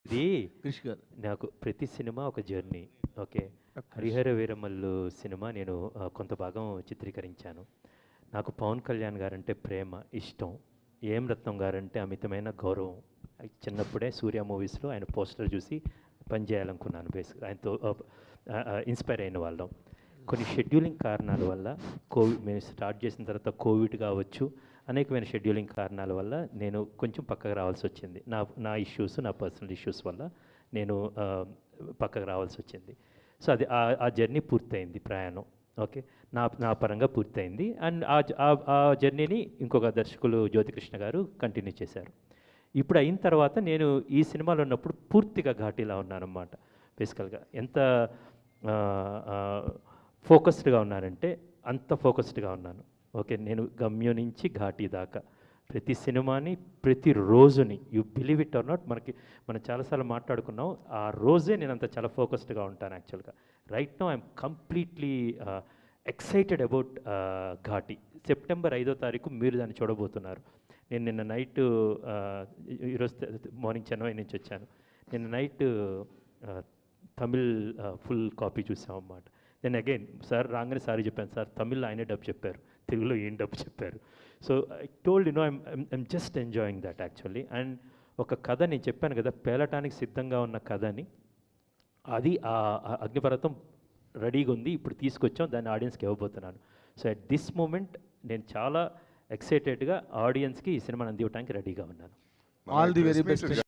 ఇది క్రిష్ గారు. నాకు ప్రతి సినిమా ఒక journey. Okay. Krish. 'Harihara Veeramallu' cinema నేను కొంత భాగం చిత్రీకరించాను. నాకు పవన్ కళ్యాణ్ గారంటే ప్రేమ, ఇష్టం. ఏం రత్నం గారంటే అమితమైన గౌరవం. చిన్నప్పుడే 'సూర్య' మూవీస్‌లో ఆయన పోస్టర్ చూసి పనిచేయాలనుకున్నాను బేసిక్‌గా. ఆయనతో ఇన్స్పైర్ అయిన వాళ్ళం. కొన్ని షెడ్యూలింగ్ కారణాల వల్ల మేము స్టార్ట్ చేసిన తర్వాత కోవిడ్ కావచ్చు, అనేకమైన షెడ్యూలింగ్ కారణాల వల్ల నేను కొంచెం పక్కకు రావాల్సి వచ్చింది. నా ఇష్యూస్, నా పర్సనల్ ఇష్యూస్ వల్ల నేను పక్కకు రావాల్సి వచ్చింది. సో అది ఆ జర్నీ పూర్తయింది, ప్రయాణం. ఓకే. నా పరంగా పూర్తయింది. అండ్ ఆ జర్నీని ఇంకొక దర్శకులు జ్యోతికృష్ణ గారు కంటిన్యూ చేశారు. ఇప్పుడు అయిన తర్వాత నేను ఈ సినిమాలో ఉన్నప్పుడు పూర్తిగా ఘాటీలా ఉన్నానన్నమాట. బేసికల్గా ఎంత ఫోకస్డ్గా ఉన్నానంటే అంత ఫోకస్డ్గా ఉన్నాను. ఓకే. నేను గమ్యం నుంచి ఘాటీ దాకా ప్రతి సినిమాని, ప్రతి రోజుని, you believe it or not, మనం చాలాసార్లు మాట్లాడుకున్నాం. ఆ రోజే నేను అంత చాలా ఫోకస్డ్గా ఉంటాను యాక్చువల్గా. Right now I'm completely excited about ఘాటీ. September 5వ తారీఖు మీరు దాన్ని చూడబోతున్నారు. నేను నిన్న నైట్, ఈరోజు మార్నింగ్ చెన్నై నుంచి వచ్చాను. నిన్న నైట్ తమిళ్ ఫుల్ కాపీ చూసామన్నమాట. దెన్ అగైన్ సార్ రాగానే సారీ చెప్పాను, సార్ తమిళ్లో ఆయనే డబ్ చెప్పారు, తెలుగులో ఏం డబ్ చెప్పారు. So I told I'm just enjoying that actually. And ఒక కథ నేను చెప్పాను కదా, పేలటానికి సిద్ధంగా ఉన్న కథని, అది ఆ అగ్నిపర్వతం రెడీగా ఉంది, ఇప్పుడు తీసుకొచ్చాం, దాన్ని ఆడియన్స్కి ఇవ్వబోతున్నాను. సో అట్ దిస్ మూమెంట్ నేను చాలా ఎక్సైటెడ్గా ఆడియన్స్కి ఈ సినిమాని అందివ్వడానికి రెడీగా ఉన్నాను. All the very best.